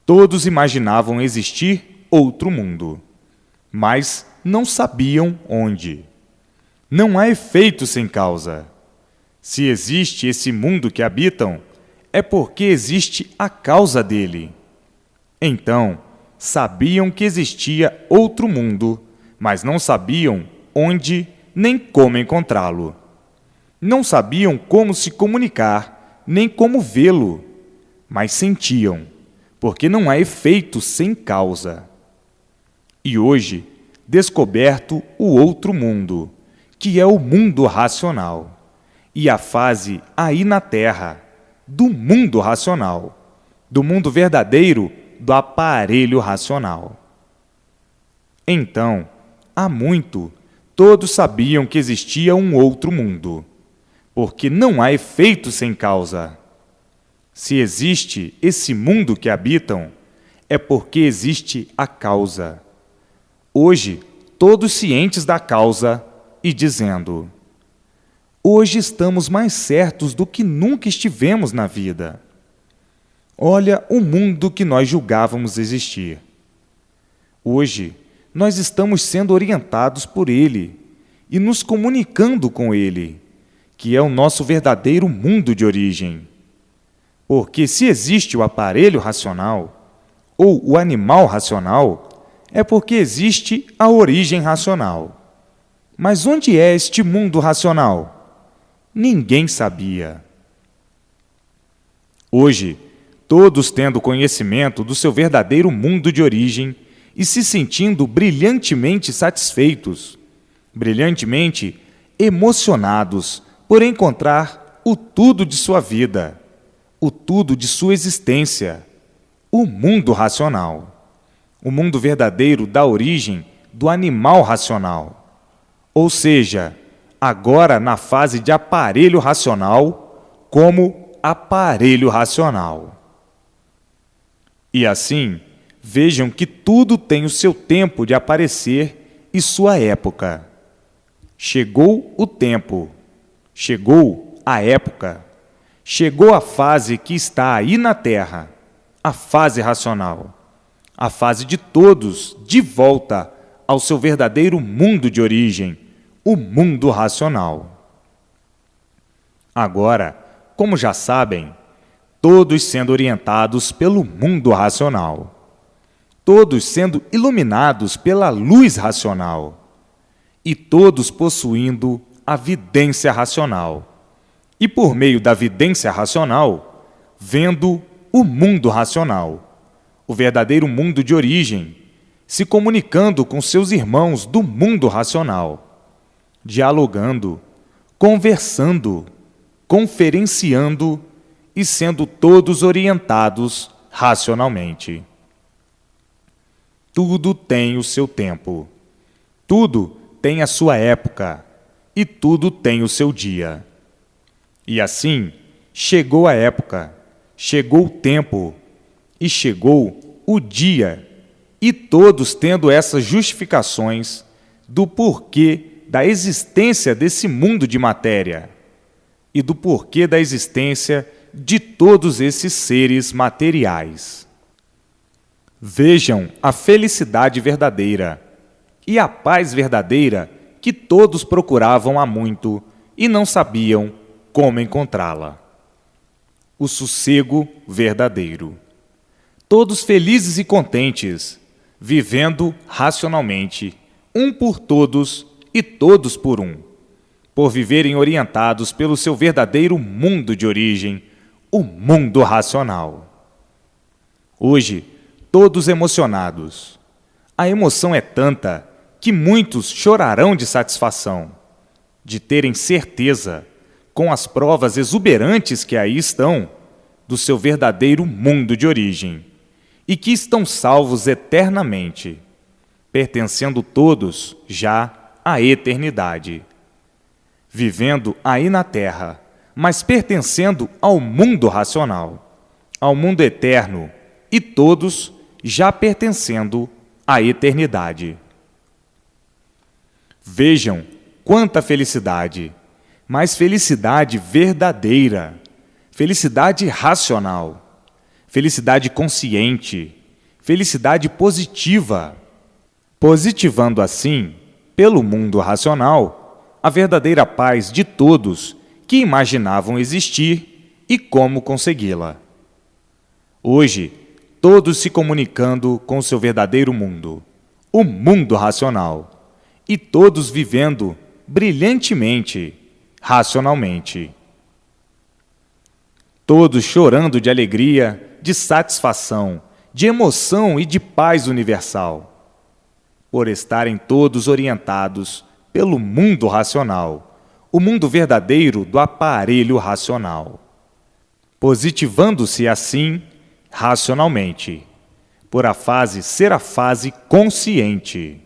Todos imaginavam existir outro mundo, mas não sabiam onde. Não há efeito sem causa. Se existe esse mundo que habitam, é porque existe a causa dele. Então, sabiam que existia outro mundo, mas não sabiam onde nem como encontrá-lo. Não sabiam como se comunicar, nem como vê-lo, mas sentiam, porque não há efeito sem causa. E hoje, descoberto o outro mundo, que é o mundo racional, e a fase aí na Terra, do mundo racional, do mundo verdadeiro do aparelho racional. Então, há muito, todos sabiam que existia um outro mundo, porque não há efeito sem causa. Se existe esse mundo que habitam, é porque existe a causa. Hoje, todos cientes da causa e dizendo: hoje estamos mais certos do que nunca estivemos na vida. Olha o mundo que nós julgávamos existir. Hoje, nós estamos sendo orientados por ele e nos comunicando com ele, que é o nosso verdadeiro mundo de origem. Porque se existe o aparelho racional ou o animal racional, é porque existe a origem racional. Mas onde é este mundo racional? Ninguém sabia. Hoje, todos tendo conhecimento do seu verdadeiro mundo de origem e se sentindo brilhantemente satisfeitos, brilhantemente emocionados por encontrar o tudo de sua vida, o tudo de sua existência, o mundo racional, o mundo verdadeiro da origem do animal racional. Ou seja, agora na fase de aparelho racional como aparelho racional. E assim, vejam que tudo tem o seu tempo de aparecer e sua época. Chegou o tempo, chegou a época, chegou a fase que está aí na Terra, a fase racional, a fase de todos de volta ao seu verdadeiro mundo de origem, o mundo racional. Agora, como já sabem, todos sendo orientados pelo mundo racional, todos sendo iluminados pela luz racional e todos possuindo a vidência racional e, por meio da vidência racional, vendo o mundo racional, o verdadeiro mundo de origem, se comunicando com seus irmãos do mundo racional, dialogando, conversando, conferenciando e sendo todos orientados racionalmente. Tudo tem o seu tempo, tudo tem a sua época e tudo tem o seu dia. E assim, chegou a época, chegou o tempo e chegou o dia, e todos tendo essas justificações do porquê da existência desse mundo de matéria e do porquê da existência de todos esses seres materiais. Vejam a felicidade verdadeira e a paz verdadeira que todos procuravam há muito e não sabiam como encontrá-la. O sossego verdadeiro. Todos felizes e contentes, vivendo racionalmente, um por todos e todos por um, por viverem orientados pelo seu verdadeiro mundo de origem, o mundo racional. Hoje, todos emocionados. A emoção é tanta que muitos chorarão de satisfação, de terem certeza, com as provas exuberantes que aí estão, do seu verdadeiro mundo de origem, e que estão salvos eternamente, pertencendo todos já à eternidade, vivendo aí na Terra, mas pertencendo ao mundo racional, ao mundo eterno, e todos já pertencendo à eternidade. Vejam quanta felicidade, mas felicidade verdadeira, felicidade racional, felicidade consciente, felicidade positiva, positivando assim, pelo mundo racional, a verdadeira paz de todos que imaginavam existir e como consegui-la. Hoje, todos se comunicando com seu verdadeiro mundo, o mundo racional, e todos vivendo brilhantemente, racionalmente. Todos chorando de alegria, de satisfação, de emoção e de paz universal, por estarem todos orientados pelo mundo racional, o mundo verdadeiro do aparelho racional, positivando-se assim racionalmente, por a fase ser a fase consciente.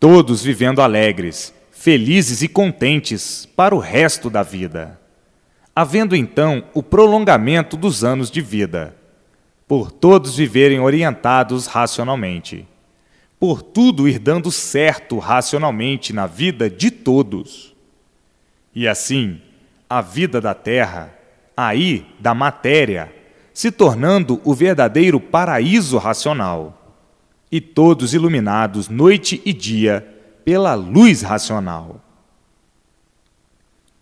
Todos vivendo alegres, felizes e contentes para o resto da vida, havendo então o prolongamento dos anos de vida, por todos viverem orientados racionalmente, por tudo ir dando certo racionalmente na vida de todos. E assim, a vida da Terra, aí da matéria, se tornando o verdadeiro paraíso racional, e todos iluminados noite e dia pela luz racional.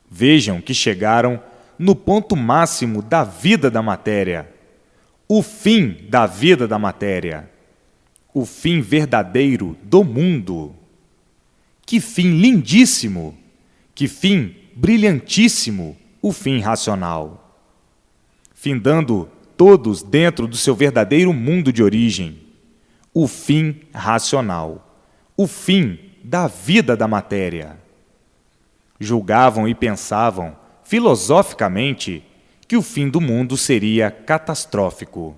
Vejam que chegaram no ponto máximo da vida da matéria, o fim da vida da matéria, o fim verdadeiro do mundo. Que fim lindíssimo, que fim brilhantíssimo, o fim racional. Findando todos dentro do seu verdadeiro mundo de origem, o fim racional, o fim da vida da matéria. Julgavam e pensavam, filosoficamente, que o fim do mundo seria catastrófico.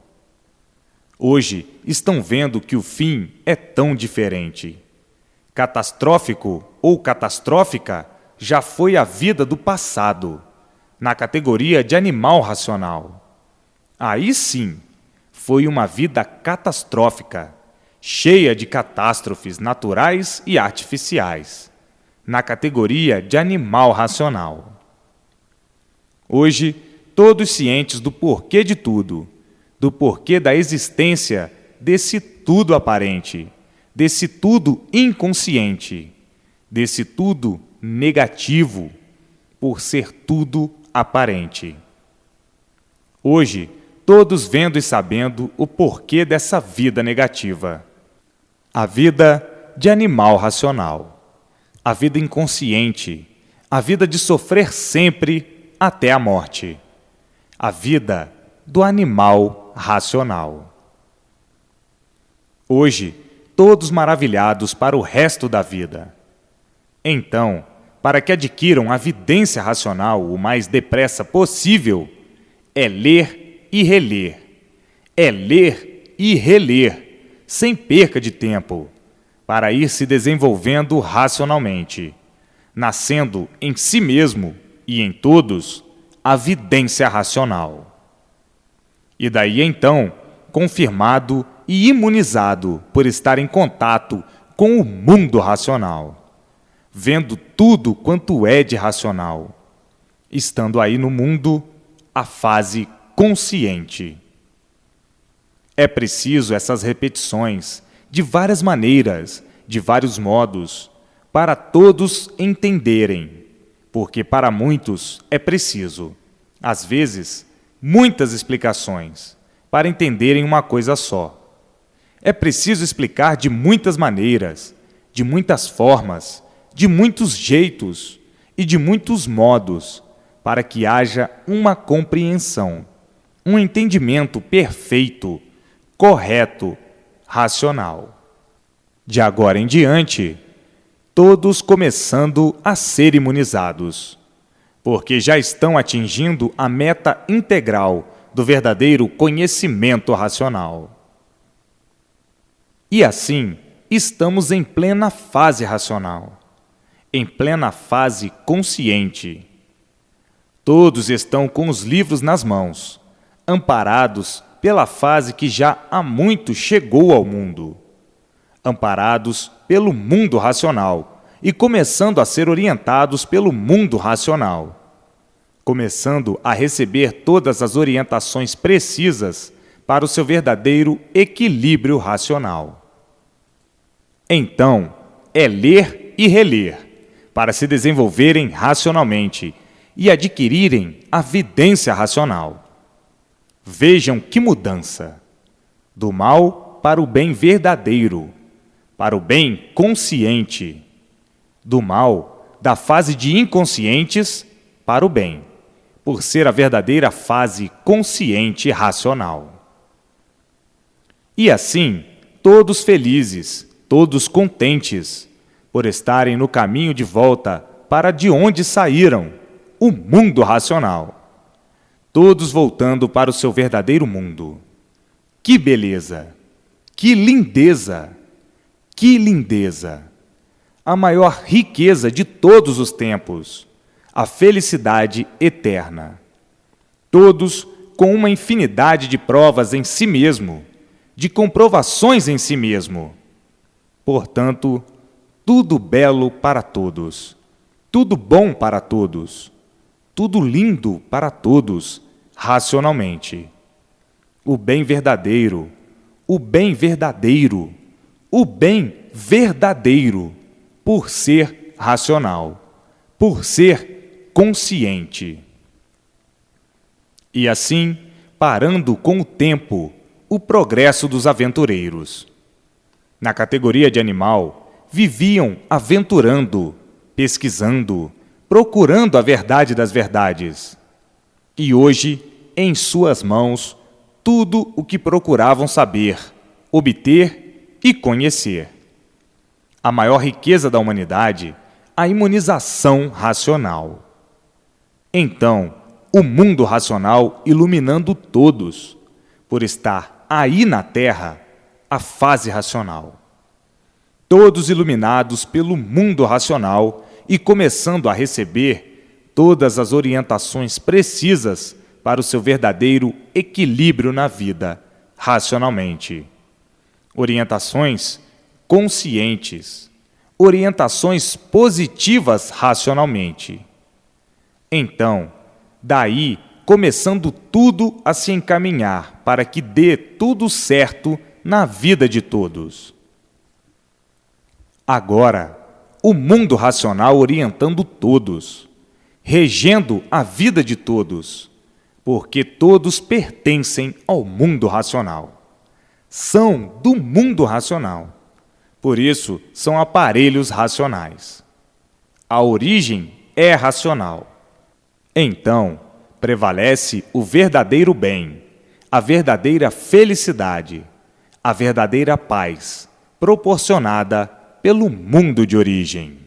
Hoje estão vendo que o fim é tão diferente. Catastrófico ou catastrófica já foi a vida do passado, na categoria de animal racional. Aí sim, foi uma vida catastrófica, cheia de catástrofes naturais e artificiais, na categoria de animal racional. Hoje, todos cientes do porquê de tudo, do porquê da existência desse tudo aparente, desse tudo inconsciente, desse tudo negativo, por ser tudo aparente. Hoje, todos vendo e sabendo o porquê dessa vida negativa. A vida de animal racional, a vida inconsciente, a vida de sofrer sempre até a morte, a vida do animal racional. Hoje, todos maravilhados para o resto da vida. Então, para que adquiram a vidência racional o mais depressa possível, é ler e reler. É ler e reler, sem perca de tempo, para ir se desenvolvendo racionalmente, nascendo em si mesmo e em todos a vidência racional. E daí então, confirmado e imunizado por estar em contato com o mundo racional, vendo tudo quanto é de racional, estando aí no mundo a fase consciente. É preciso essas repetições de várias maneiras, de vários modos, para todos entenderem, porque para muitos é preciso, às vezes, muitas explicações para entenderem uma coisa só. É preciso explicar de muitas maneiras, de muitas formas, de muitos jeitos e de muitos modos, para que haja uma compreensão, um entendimento perfeito, correto, racional. De agora em diante, todos começando a ser imunizados, porque já estão atingindo a meta integral do verdadeiro conhecimento racional. E assim, estamos em plena fase racional, em plena fase consciente. Todos estão com os livros nas mãos, amparados pela fase que já há muito chegou ao mundo, amparados pelo mundo racional e começando a ser orientados pelo mundo racional, começando a receber todas as orientações precisas para o seu verdadeiro equilíbrio racional. Então, é ler e reler, para se desenvolverem racionalmente e adquirirem a vidência racional. Vejam que mudança! Do mal para o bem verdadeiro, para o bem consciente. Do mal, da fase de inconscientes para o bem, por ser a verdadeira fase consciente e racional. E assim, todos felizes, todos contentes, por estarem no caminho de volta para de onde saíram, o mundo racional. Todos voltando para o seu verdadeiro mundo. Que beleza! Que lindeza! Que lindeza! A maior riqueza de todos os tempos, a felicidade eterna. Todos com uma infinidade de provas em si mesmo, de comprovações em si mesmo. Portanto, tudo belo para todos, tudo bom para todos, tudo lindo para todos, racionalmente. O bem verdadeiro, o bem verdadeiro, o bem verdadeiro, por ser racional, por ser consciente. E assim, parando com o tempo, o progresso dos aventureiros. Na categoria de animal, viviam aventurando, pesquisando, procurando a verdade das verdades. E hoje, em suas mãos, tudo o que procuravam saber, obter e conhecer. A maior riqueza da humanidade, a imunização racional. Então, o mundo racional iluminando todos, por estar aí na Terra, a fase racional. Todos iluminados pelo mundo racional e começando a receber todas as orientações precisas para o seu verdadeiro equilíbrio na vida, racionalmente. Orientações conscientes, orientações positivas racionalmente. Então, daí, começando tudo a se encaminhar para que dê tudo certo na vida de todos. Agora, o mundo racional orientando todos, regendo a vida de todos, porque todos pertencem ao mundo racional. São do mundo racional. Por isso, são aparelhos racionais. A origem é racional. Então, prevalece o verdadeiro bem, a verdadeira felicidade, a verdadeira paz, proporcionada pelo mundo de origem.